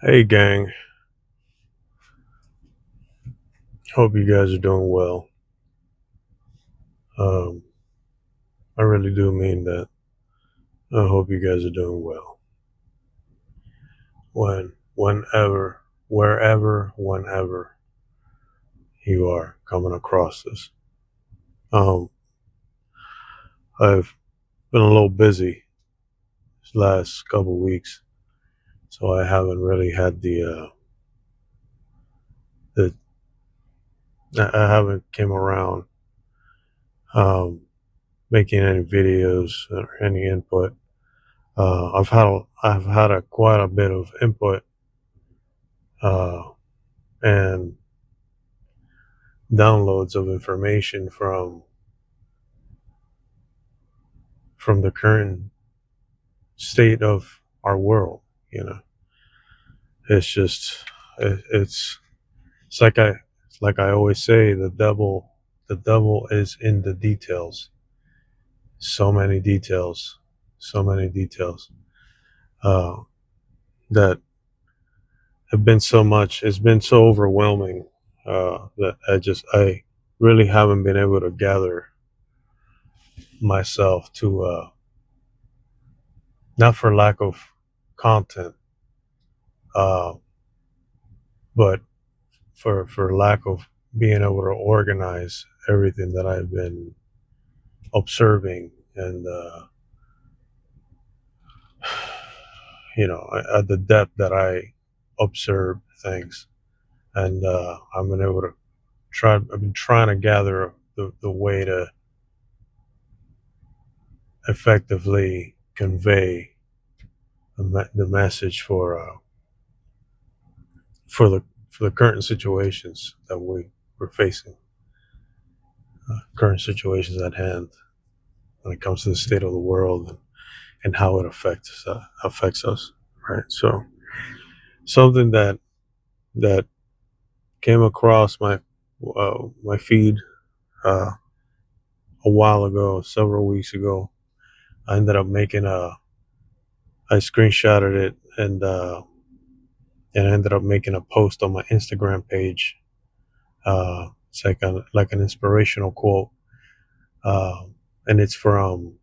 Hey gang, hope you guys are doing well. Um, I really do mean that. I hope you guys are doing well. Whenever, wherever, whenever you are coming across this. Um, I've been a little busy this last couple weeks, so I haven't really had the I haven't came around um, making any videos or any input. I've had quite a bit of input uh, and downloads of information from the current state of our world. You know, it's just it's it's like I always say, the devil is in the details. So many details, so many details uh, that have been so much. It's been so overwhelming that I really haven't been able to gather myself to not for lack of content, uh, but for lack of being able to organize everything that I've been observing and at the depth that I observe things, and I've been able to try. I've been trying to gather the way to effectively convey the message for the for the current situations that we're facing, current situations at hand when it comes to the state of the world and how it affects us, right? So something that came across my feed uh, a while ago, several weeks ago. I ended up making I screenshotted it and I ended up making a post on my Instagram page. It's like an inspirational quote, uh, and it's from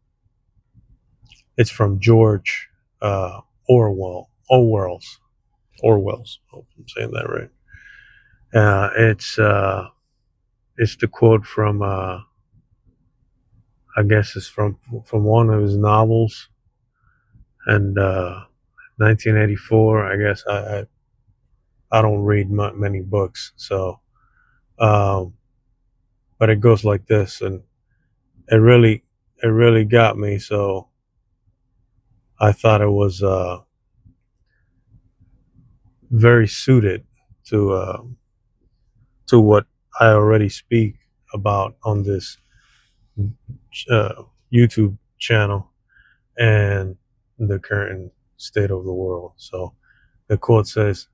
George Orwell. Orwell's. Hope I'm saying that right. It's the quote from I guess it's from one of his novels, and 1984. I guess I don't read many books, so um, but it goes like this, and it really it really got me. So I thought it was very suited to uh, to what I already speak about on this uh, YouTube channel and the current state of the world. So the quote says,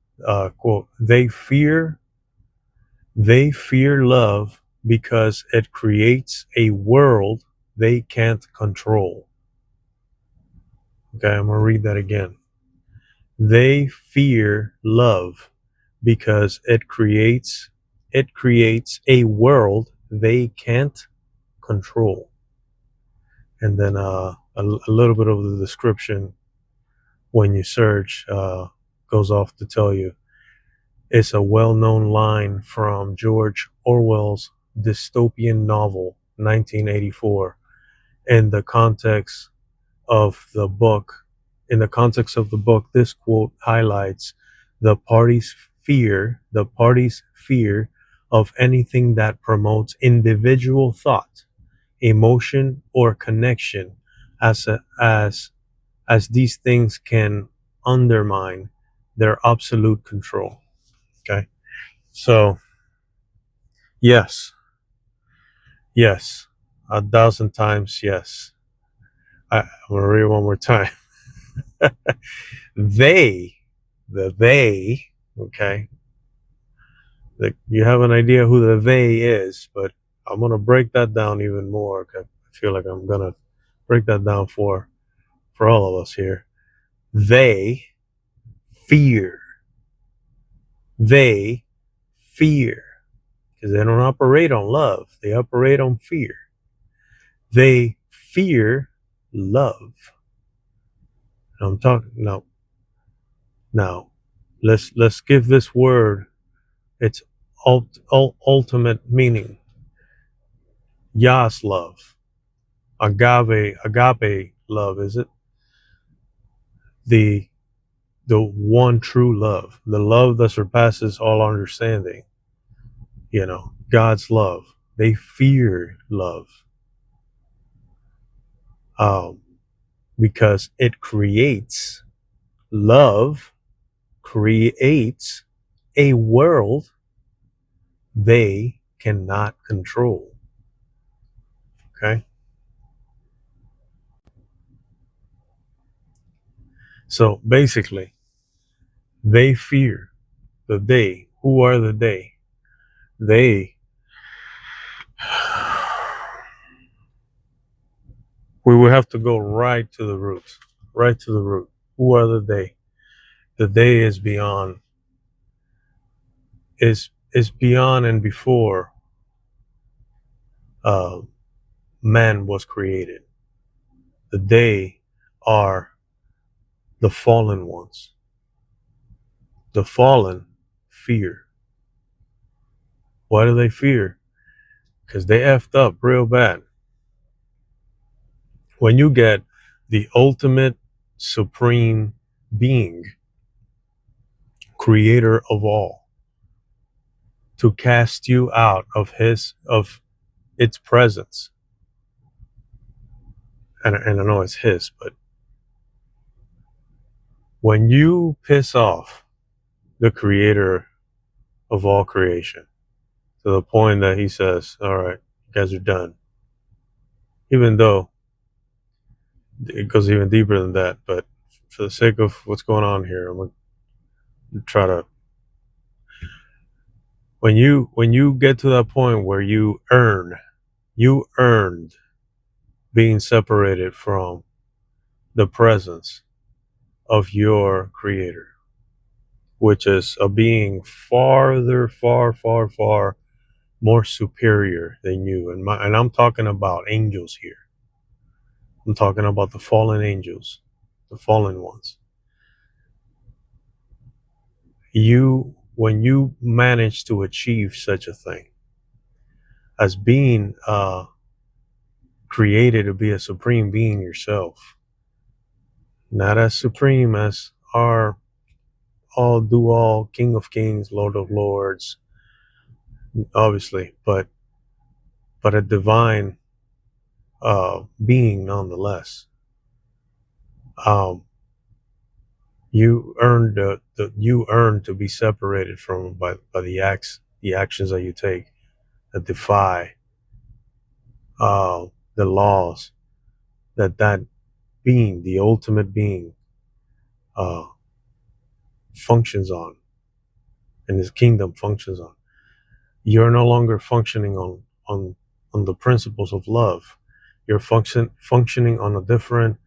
quote, they fear love because it creates a world they can't control. Okay, I'm gonna read that again. They fear love because it creates a world they can't control. And then a little bit of the description when you search goes off to tell you it's a well-known line from George Orwell's dystopian novel 1984. In the context of the book, this quote highlights the party's fear of anything that promotes individual thought, emotion, or connection, as these things can undermine their absolute control. Okay, so yes, yes, 1,000 times yes. I'm gonna read it one more time. they, the they, okay, you have an idea who the they is, but I'm gonna break that down even more. 'Cause I feel like I'm gonna break that down for all of us here. They fear. They fear, because they don't operate on love, they operate on fear. They fear love. I'm talking now. Let's give this word its ultimate meaning. Yas love, agape love. Is it the the one true love, the love that surpasses all understanding? God's love. They fear love, um, because it creates love creates a world they cannot control. Okay, so basically, they fear the they. Who are the they? They. We will have to go right to the roots, right to the root. Who are the they? The they is beyond, is beyond and before uh, man was created. The they are the fallen ones. The fallen fear. Why do they fear? Because they effed up real bad. When you get the ultimate supreme being, creator of all, to cast you out of its presence, and I know it's his, but when you piss off the creator of all creation to the point that he says, all right, you guys are done, even though it goes even deeper than that, but for the sake of what's going on here, I'm going to try to, when you get to that point where you earned being separated from the presence of your creator, which is a being farther, far, far, far more superior than you. And I'm talking about angels here. I'm talking about the fallen angels, the fallen ones. When you manage to achieve such a thing as being created to be a supreme being yourself, not as supreme as our all do all King of Kings, Lord of Lords, obviously, but a divine being nonetheless. Um, you earned to be separated from by the actions that you take that defy the laws that being, the ultimate being, uh, functions on, and his kingdom functions on. You're no longer functioning on the principles of love. You're functioning on a different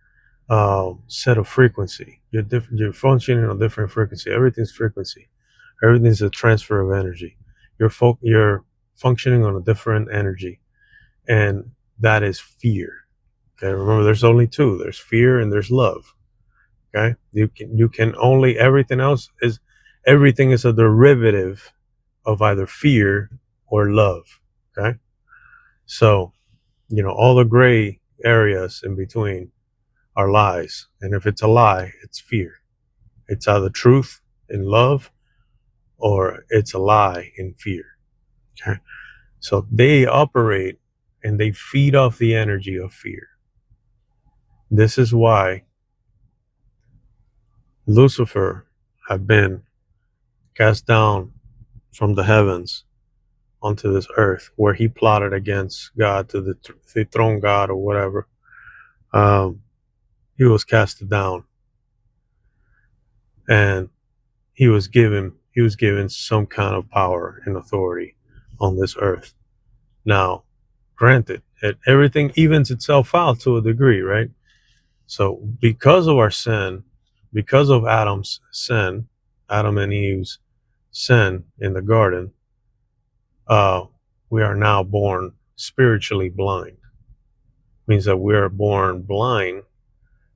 set of frequency. You're functioning on a different frequency. Everything's frequency. Everything's a transfer of energy. You're functioning on a different energy, and that is fear. Okay, remember, there's only two. There's fear and there's love. Okay, you can only, everything is a derivative of either fear or love. Okay, so all the gray areas in between are lies, and if it's a lie, it's fear. It's either truth in love or it's a lie in fear. Okay, so they operate and they feed off the energy of fear. This is why Lucifer had been cast down from the heavens onto this earth, where he plotted against God, to the throne god or whatever. He was casted down, and he was given some kind of power and authority on this earth. Now, granted, everything evens itself out to a degree, right? So because of our sin, because of Adam's sin, Adam and Eve's sin in the garden, uh, we are now born spiritually blind. Means that we are born blind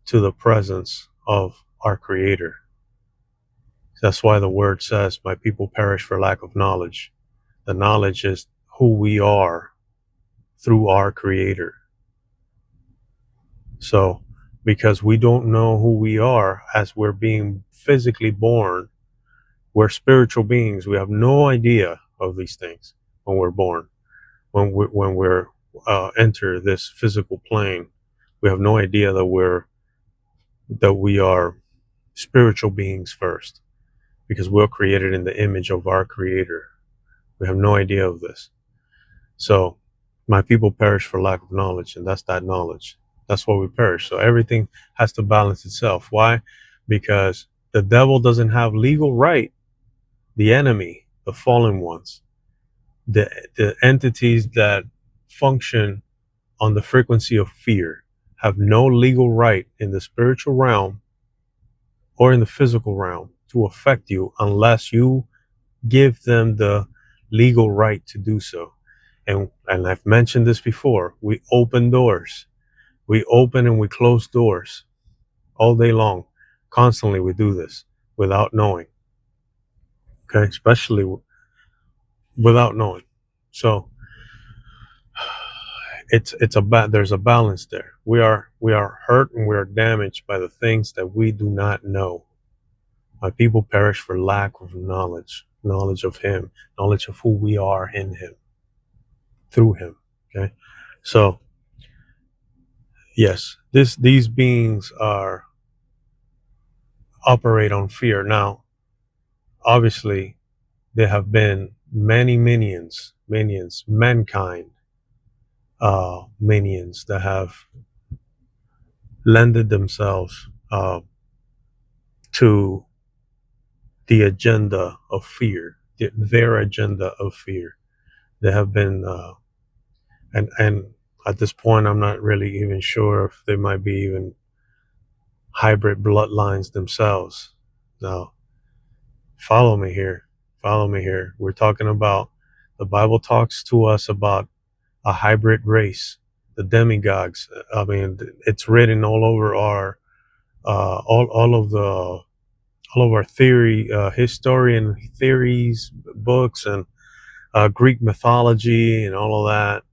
to the presence of our Creator. That's why the word says, "My people perish for lack of knowledge." The knowledge is who we are through our Creator. So, because we don't know who we are as we're being physically born, we're spiritual beings. We have no idea of these things when we're born. When we're enter this physical plane, we have no idea that we are spiritual beings first, because we're created in the image of our Creator. We have no idea of this. So, my people perish for lack of knowledge, and that's that knowledge. That's why we perish. So everything has to balance itself. Why? Because the devil doesn't have legal right. The enemy, the fallen ones, the entities that function on the frequency of fear, have no legal right in the spiritual realm or in the physical realm to affect you unless you give them the legal right to do so. And I've mentioned this before. We open doors. We open and we close doors all day long. Constantly we do this without knowing. Okay, especially without knowing. So there's a balance there. We are hurt and we are damaged by the things that we do not know. My people perish for lack of knowledge of Him, knowledge of who we are in Him, through Him. Okay, so yes, these beings are operate on fear. Now, obviously, there have been many mankind, minions that have lended themselves to the agenda of fear, their agenda of fear. There have been, and at this point, I'm not really even sure if they might be even hybrid bloodlines themselves. Now, follow me here. Follow me here. We're talking about, the Bible talks to us about a hybrid race, the demigods. I mean, it's written all over our, all of our theory, historian theories, books, and Greek mythology, and all of that.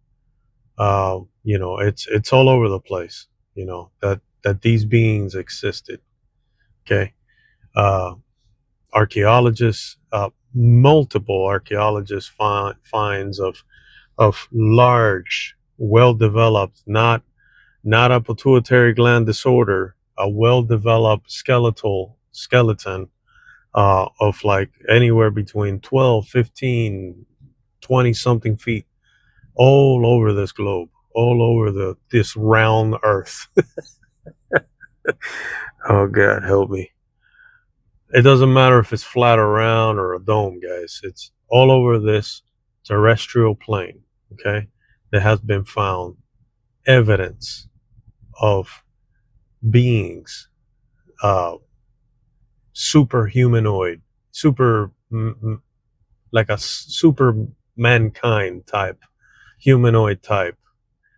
It's all over the place. That these beings existed. Okay, uh, archaeologists, multiple archaeologists finds of large, well-developed, not a pituitary gland disorder, a well-developed skeleton of like anywhere between 12, 15, 20 something feet, all over this globe, all over this round earth. Oh God, help me. It doesn't matter if it's flat or round or a dome, guys. It's all over this terrestrial plane. Okay, there has been found evidence of beings, superhumanoid, super like a super mankind type, humanoid type,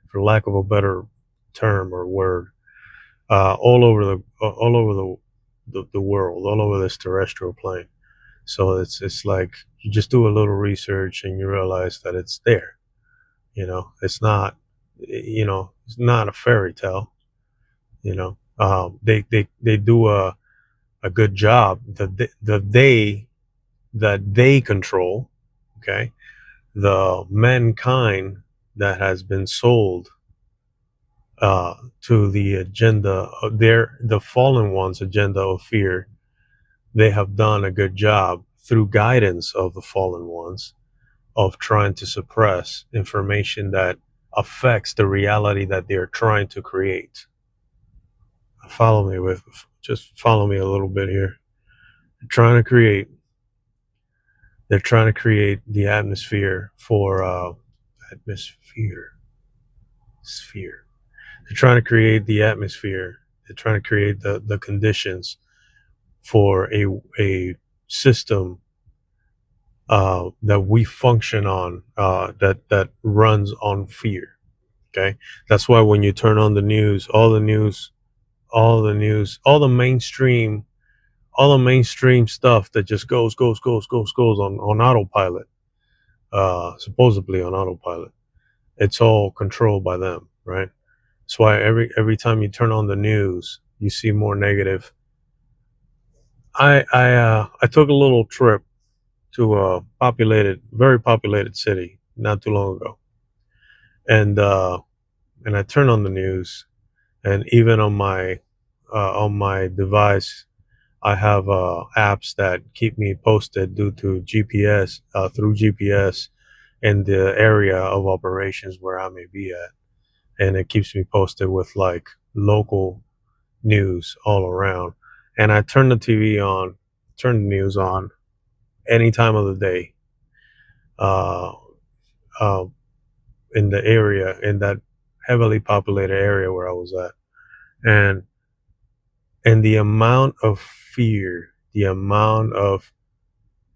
for lack of a better term or word, all over the world, all over this terrestrial plane. So it's like you just do a little research and you realize that it's there. It's not, it's not a fairy tale. They do a good job. That they control. Okay, the mankind that has been sold to the agenda of the fallen ones agenda of fear. They have done a good job through guidance of the fallen ones of trying to suppress information that affects the reality that they're trying to create. Just follow me a little bit here. They're trying to create the atmosphere for atmosphere sphere. They're trying to create the atmosphere. They're trying to create the conditions for a system that we function on, that runs on fear. Okay, that's why when you turn on the news, all the mainstream, stuff that just goes on autopilot, supposedly on autopilot. It's all controlled by them, right? That's why every time you turn on the news, you see more negative. I took a little trip to a very populated city not too long ago, and and I turned on the news, and even on my device, I have apps that keep me posted due to GPS, through GPS, in the area of operations where I may be at, and it keeps me posted with like local news all around. And I turn the news on any time of the day, uh, uh, in the area, in that heavily populated area where I was at, and the amount of fear, the amount of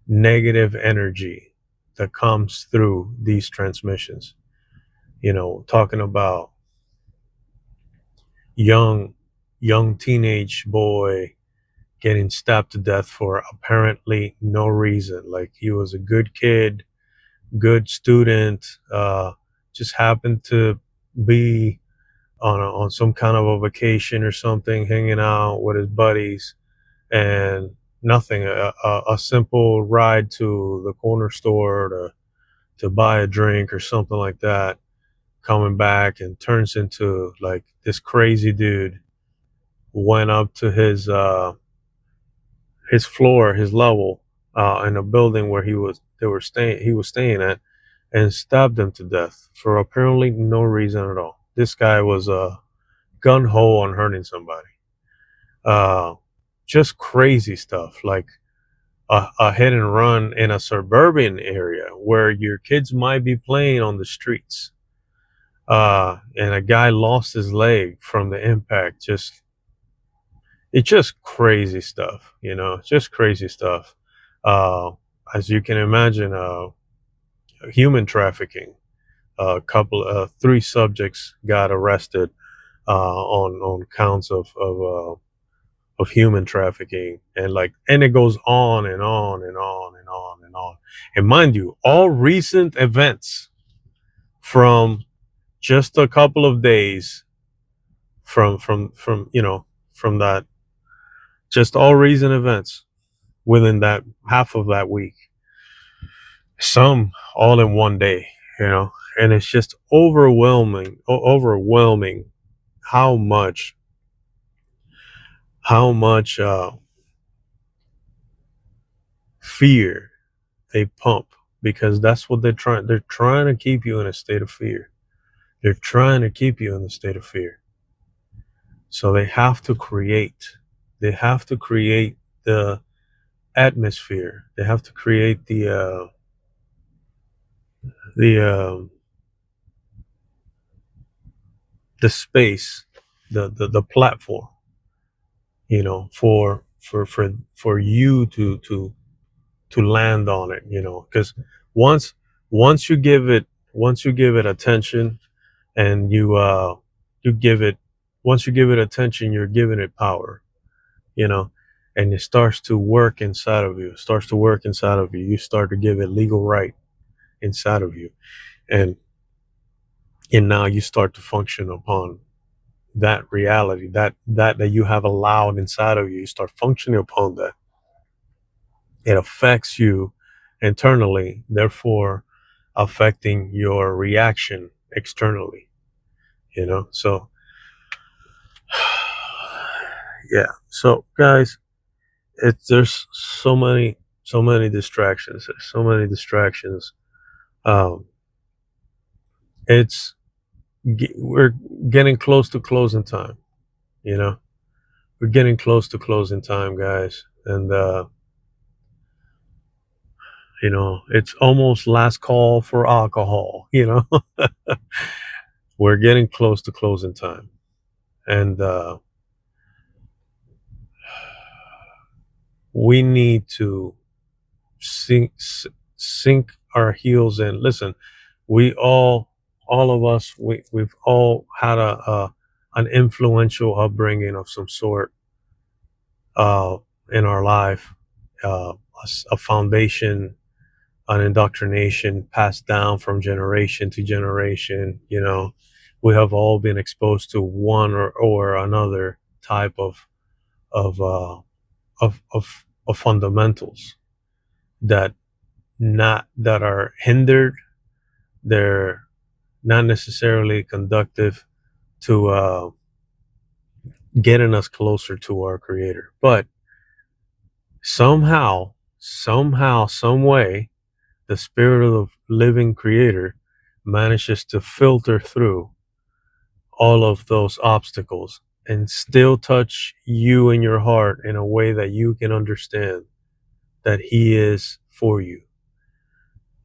negative energy that comes through these transmissions. Talking about young teenage boy getting stabbed to death for apparently no reason. Like he was a good kid, good student, just happened to be on some kind of a vacation or something, hanging out with his buddies, and nothing. A simple ride to the corner store to buy a drink or something like that. Coming back and turns into like this crazy dude went up to his floor, his level, in a building where he was staying at, and stabbed him to death for apparently no reason at all. This guy was gun ho on hurting somebody. Uh, just crazy stuff, like a hit and run in a suburban area where your kids might be playing on the streets. And a guy lost his leg from the impact. It's just crazy stuff, just crazy stuff. Uh, as you can imagine, human trafficking. Three subjects got arrested on counts of human trafficking, and it goes on and on and on and on and on. And mind you, all recent events from just a couple of days from that, just all recent events within that half of that week, some all in one day, and it's just overwhelming how much fear they pump, because that's what they're trying to keep you in a state of fear. They're trying to keep you in the state of fear. So they have to create the atmosphere. They have to create the the space, the platform, for you to land on it, because once once you give it attention, and you give it once you give it attention, you're giving it power, you know and it starts to work inside of you. You start to give it legal right inside of you, and now you start to function upon that reality, that you have allowed inside of you. You start functioning upon that. It affects you internally, therefore affecting your reaction externally, so yeah. So guys, there's so many distractions. um it's we're getting close to closing time, you know we're getting close to closing time, guys, and it's almost last call for alcohol. We're getting close to closing time, and we need to sink our heels in. Listen, we all of us, we've all had a an influential upbringing of some sort uh, in our life, a foundation, an indoctrination passed down from generation to generation. You know, we have all been exposed to one or another type of uh, of fundamentals that that are hindered. They're not necessarily conductive to getting us closer to our creator, but some way, the spirit of the living creator manages to filter through all of those obstacles and still touch you in your heart in a way that you can understand that he is for you.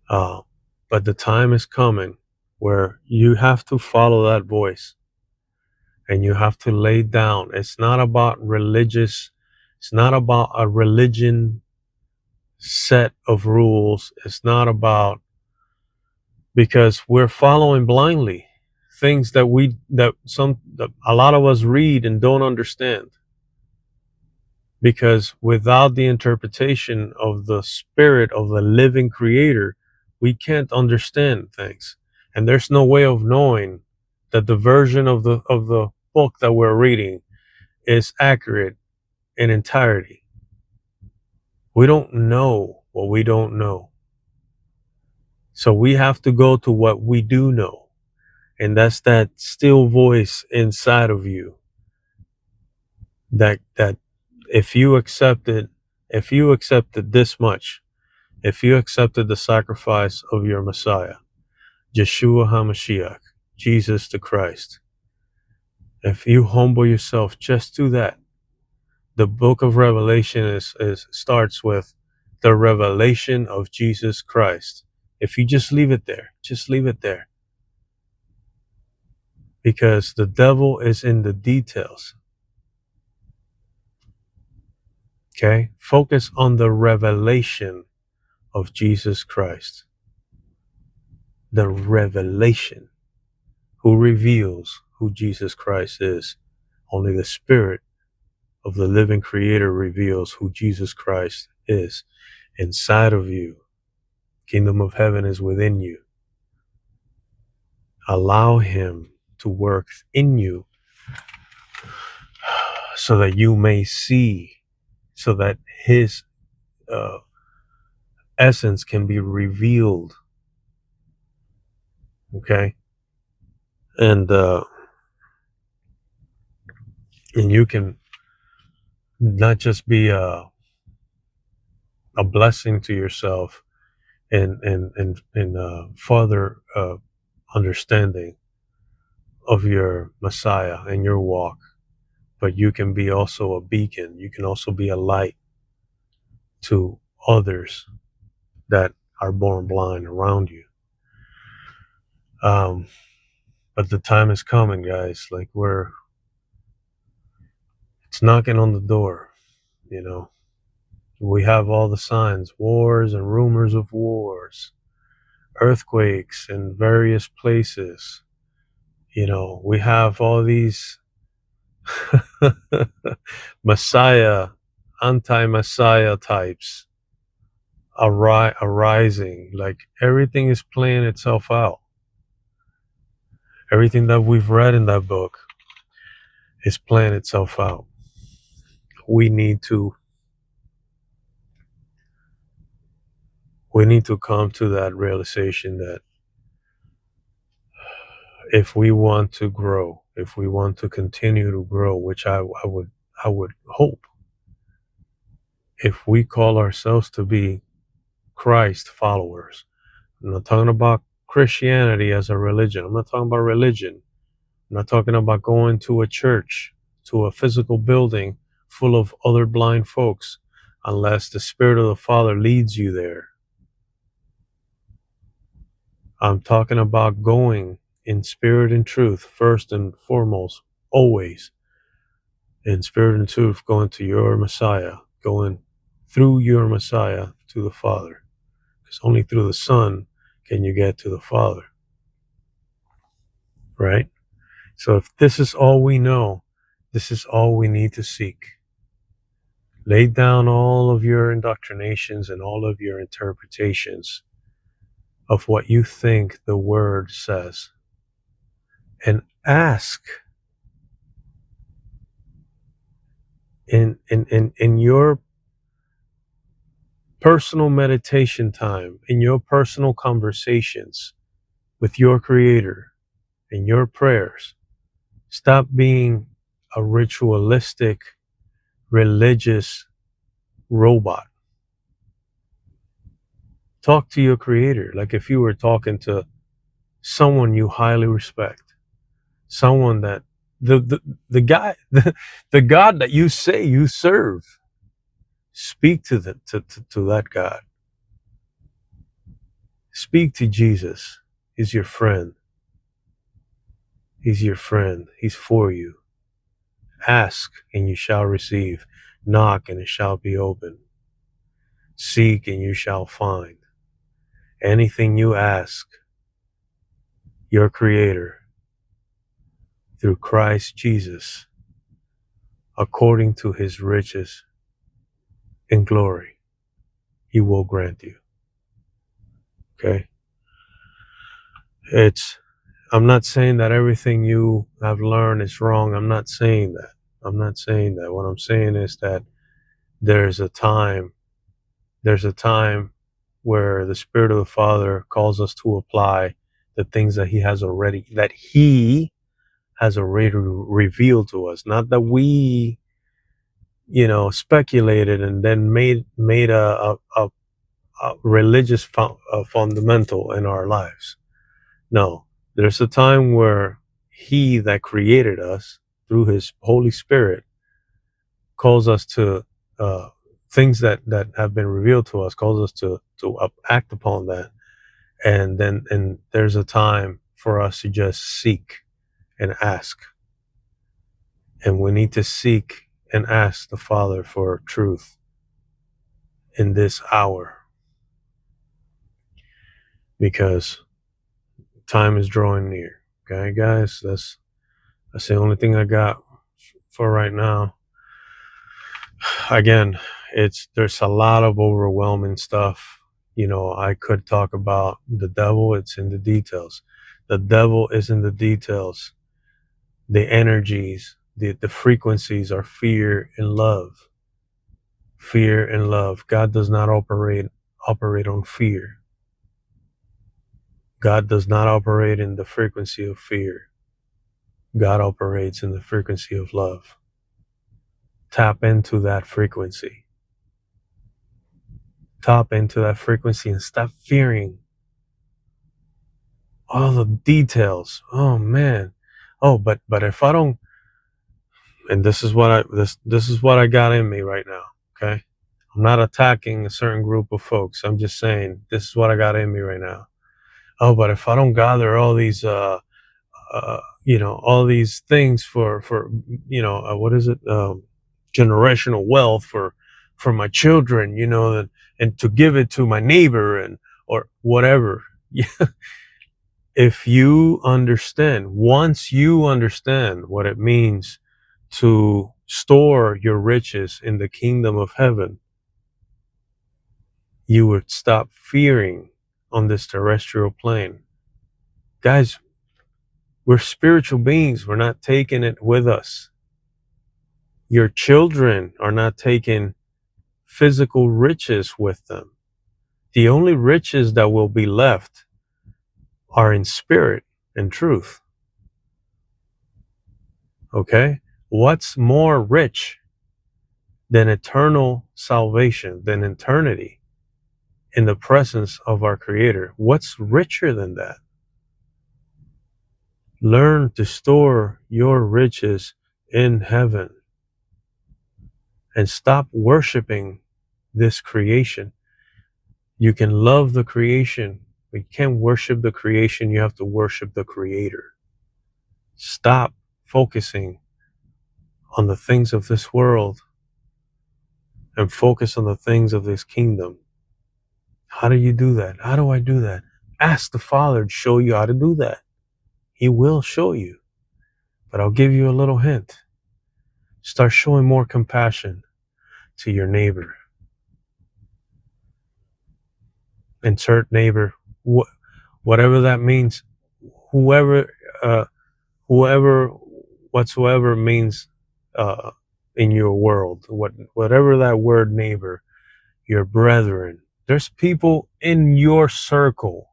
Uh, but the time is coming where you have to follow that voice and you have to lay down. It's not about it's not about a religion set of rules. It's not about, because we're following blindly things that a lot of us read and don't understand, because without the interpretation of the spirit of the living creator, we can't understand things. And there's no way of knowing that the version of the book that we're reading is accurate in entirety. We don't know what we don't know. So we have to go to what we do know. And that's that still voice inside of you that if you accepted if you accepted this much, if you accepted the sacrifice of your Messiah, Yeshua HaMashiach, Jesus the Christ, if you humble yourself just to that, the book of Revelation is starts with the revelation of Jesus Christ. If you just leave it there, just leave it there. Because the devil is in the details. Okay? Focus on the revelation of Jesus Christ. The revelation. Who reveals who Jesus Christ is? Only the Spirit of the living Creator reveals who Jesus Christ is inside of you. Kingdom of heaven is within you. Allow him to work in you so that you may see, so that his uh, essence can be revealed. Okay, and you can not just be a blessing to yourself and further understanding of your Messiah and your walk, but you can be also a beacon. You can also be a light to others that are born blind around you. Um, but the time is coming, guys. Like it's knocking on the door. You know, we have all the signs: wars and rumors of wars, earthquakes in various places. You know, we have all these Messiah, anti-Messiah types arising. Like everything is playing itself out. Everything that we've read in that book is playing itself out. We need to come to that realization that if we want to grow, if we want to continue to grow, which I would hope, if we call ourselves to be Christ followers. I'm not talking about Christianity as a religion. I'm not talking about religion. I'm not talking about going to a church, to a physical building full of other blind folks, unless the Spirit of the Father leads you there. I'm talking about going in spirit and truth, first and foremost, always in spirit and truth, going to your Messiah, going through your Messiah to the Father. because only through the Son can you get to the Father, right? So if this is all we know, this is all we need to seek. Lay down all of your indoctrinations and all of your interpretations of what you think the Word says, and ask in your personal meditation time, in your personal conversations with your Creator, in your prayers. Stop being a ritualistic, religious robot. Talk to your Creator like if you were talking to someone you highly respect, someone that the guy the God that you say you serve. Speak to to that God. Speak to Jesus. He's your friend. He's your friend. He's for you. Ask and you shall receive. Knock and it shall be open. Seek and you shall find. Anything you ask your Creator through Christ Jesus, according to his riches in glory, he will grant you. Okay? I'm not saying that everything you have learned is wrong. I'm not saying that. What I'm saying is that there's a time where the Spirit of the Father calls us to apply the things that he has already revealed to us. Not that we, speculated and then made a religious fundamental in our lives. No, there's a time where he that created us through his Holy Spirit calls us to things that have been revealed to us, calls us to act upon that. And there's a time for us to just seek and ask. And we need to seek and ask the Father for truth in this hour, because time is drawing near. Okay, guys, that's the only thing I got for right now. Again, there's a lot of overwhelming stuff. I could talk about the devil. It's in the details. The devil is in the details. The energies, the frequencies are fear and love. Fear and love. God does not operate on fear. God does not operate in the frequency of fear. God operates in the frequency of love. Tap into that frequency. Tap into that frequency and stop fearing all the details. Oh man. Oh, but if I don't, and this is what I got in me right now. Okay. I'm not attacking a certain group of folks. I'm just saying this is what I got in me right now. Oh, but if I don't gather all these all these things for what is it, generational wealth for my children, and to give it to my neighbor and or whatever. If you understand, once you understand what it means to store your riches in the kingdom of heaven, you would stop fearing on this terrestrial plane. Guys, we're spiritual beings. We're not taking it with us. Your children are not taking physical riches with them. The only riches that will be left are in spirit and truth. Okay? What's more rich than eternal salvation, than eternity in the presence of our Creator? What's richer than that? Learn to store your riches in heaven and stop worshiping this creation. You can love the creation, but you can't worship the creation. You have to worship the Creator. Stop focusing on the things of this world and focus on the things of this kingdom. How do you do that? How do I do that? Ask the Father to show you how to do that. He will show you. But I'll give you a little hint. Start showing more compassion to your neighbor. Insert neighbor, whatever that means. Whoever, uh, whoever, whatsoever means uh, in your world. Whatever that word neighbor, your brethren. There's people in your circle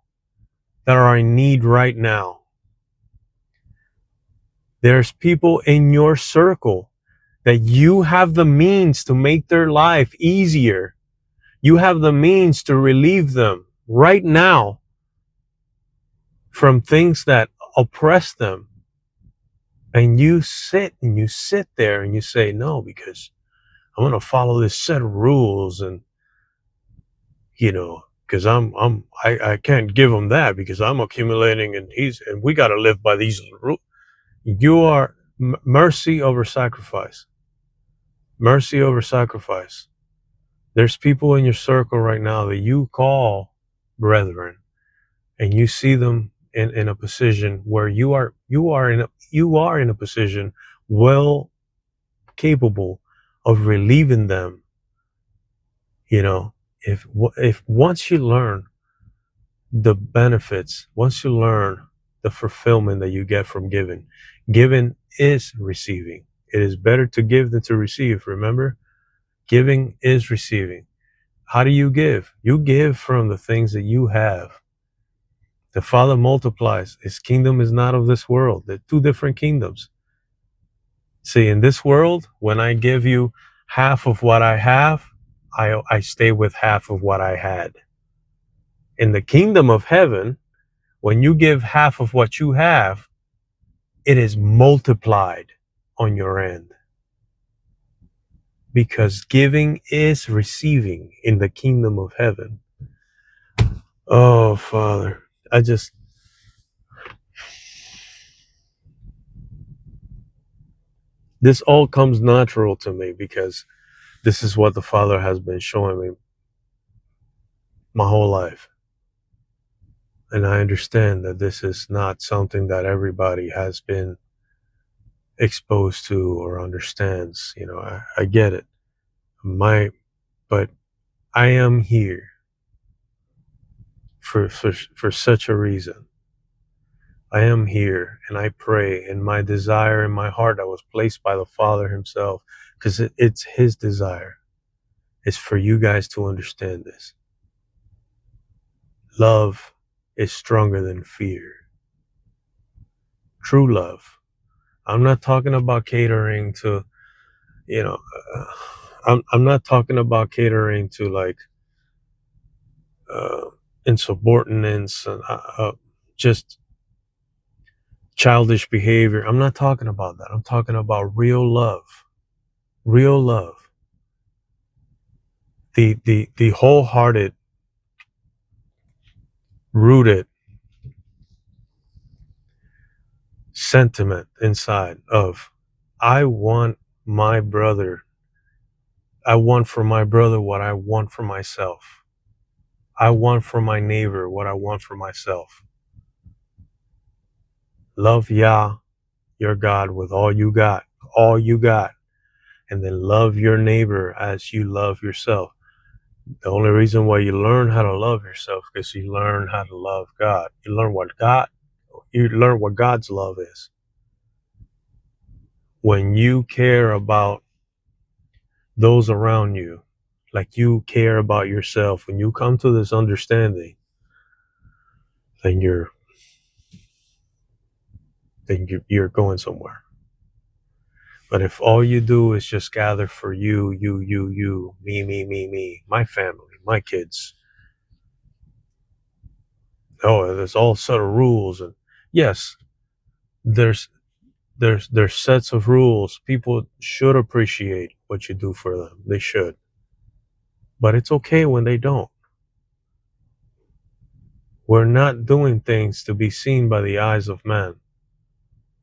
that are in need right now. There's people in your circle that you have the means to make their life easier. You have the means to relieve them right now from things that oppress them. And you sit there and you say, no, because I'm going to follow this set of rules. And, because I can't give him that because I'm accumulating and we got to live by these rules. You are mercy over sacrifice. Mercy over sacrifice. There's people in your circle right now that you call brethren, and you see them in a position where you are in a position well capable of relieving them. If once you learn the benefits, once you learn the fulfillment that you get from giving is receiving. It is better to give than to receive. Remember, giving is receiving. How do you give? You give from the things that you have. The Father multiplies. His kingdom is not of this world. They're two different kingdoms. See, in this world, when I give you half of what I have, I stay with half of what I had. In the kingdom of heaven, when you give half of what you have, it is multiplied on your end. Because giving is receiving in the kingdom of heaven. Oh, Father, this all comes natural to me because this is what the Father has been showing me my whole life. And I understand that this is not something that everybody has been exposed to or understands. I get it. But I am here for such a reason. I am here and I pray, and my desire in my heart that was placed by the Father himself, because it's his desire, is for you guys to understand this. Love is stronger than fear. True love. I'm not talking about catering to, I'm not talking about catering to like insubordinance and just childish behavior. I'm not talking about that. I'm talking about real love. Real love. The wholehearted, rooted sentiment inside of, I want my brother. I want for my brother what I want for myself. I want for my neighbor what I want for myself. Love Yah, your God, with all you got, and then love your neighbor as you love yourself. The only reason why you learn how to love yourself is because you learn how to love God. You learn what God's love is. When you care about those around you, like you care about yourself, when you come to this understanding, then you're going somewhere. But if all you do is just gather for you, me, my family, my kids, there's all set of rules, and yes, there's sets of rules. People should appreciate what you do for them. They should. But it's okay when they don't. We're not doing things to be seen by the eyes of man.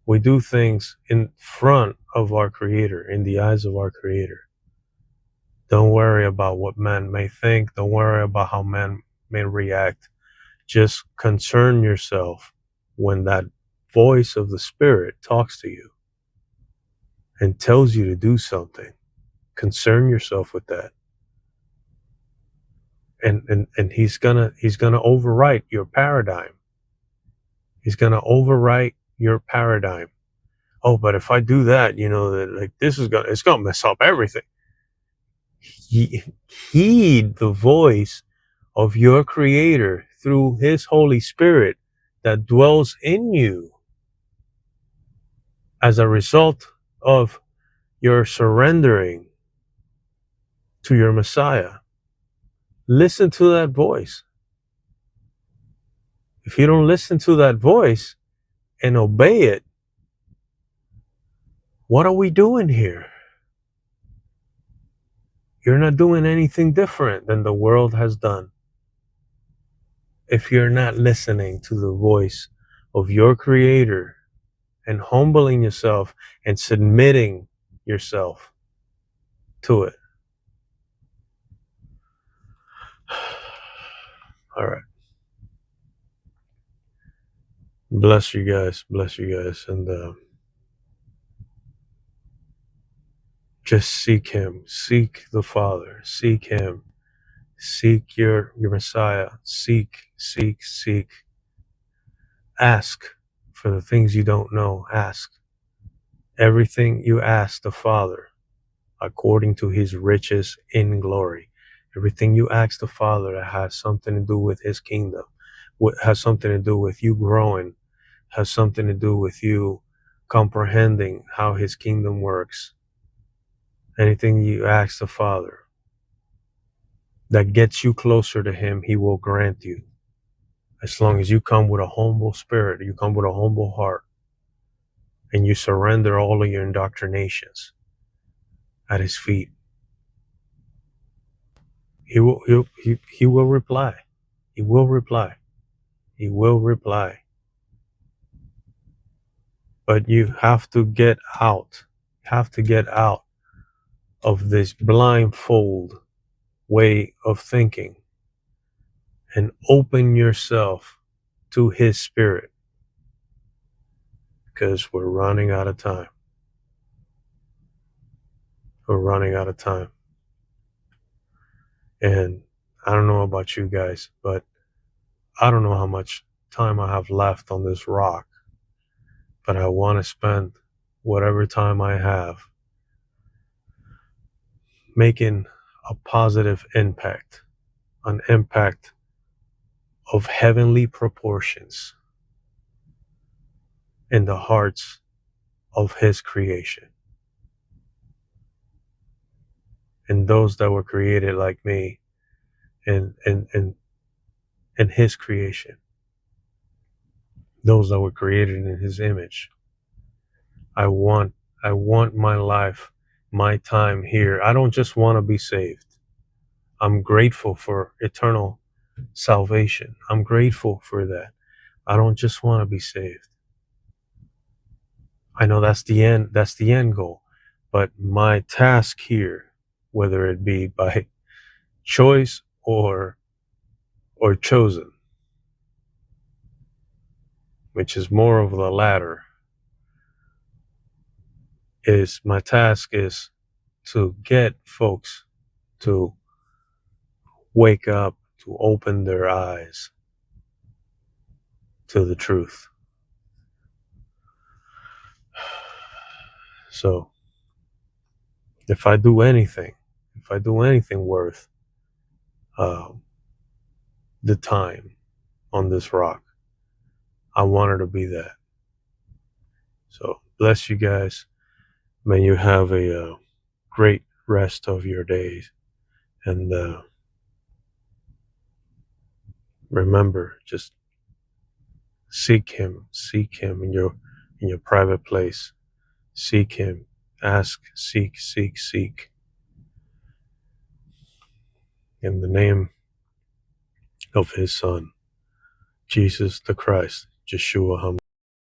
We do things in front of our Creator, in the eyes of our Creator. Don't worry about what man may think. Don't worry about how man may react. Just concern yourself when that voice of the Spirit talks to you and tells you to do something. Concern yourself with that. And he's gonna overwrite your paradigm. He's gonna overwrite your paradigm. Oh, but if I do that, that like it's gonna mess up everything. Heed the voice of your Creator through His Holy Spirit that dwells in you as a result of your surrendering to your Messiah. Listen to that voice. If you don't listen to that voice and obey it, what are we doing here? You're not doing anything different than the world has done. If you're not listening to the voice of your Creator and humbling yourself and submitting yourself to it. All right. Bless you guys. And just seek Him. Seek the Father. Seek Him. Seek your Messiah. Seek. Ask for the things you don't know. Ask. Everything you ask the Father, according to His riches in glory. Everything you ask the Father that has something to do with His kingdom, has something to do with you growing, has something to do with you comprehending how His kingdom works. Anything you ask the Father that gets you closer to Him, He will grant you. As long as you come with a humble spirit, you come with a humble heart, and you surrender all of your indoctrinations at His feet, He will reply. He will reply. He will reply. But you have to get out. You have to get out of this blindfold way of thinking and open yourself to His Spirit, because we're running out of time. We're running out of time. And I don't know about you guys, but I don't know how much time I have left on this rock, but I want to spend whatever time I have making a positive impact, an impact of heavenly proportions in the hearts of His creation. And those that were created like me in His creation. Those that were created in His image. I want my life, my time here. I don't just want to be saved. I'm grateful for eternal salvation. I'm grateful for that. I don't just want to be saved. I know that's the end goal. But my task here, whether it be by choice or chosen, which is more of the latter, is my task is to get folks to wake up, to open their eyes to the truth. So if I do anything worth the time on this rock, I want it to be that. So bless you guys. May you have a great rest of your days. And remember, just seek Him in your private place. Seek Him. Ask, seek. In the name of His Son, Jesus the Christ, Yeshua HaMashiach.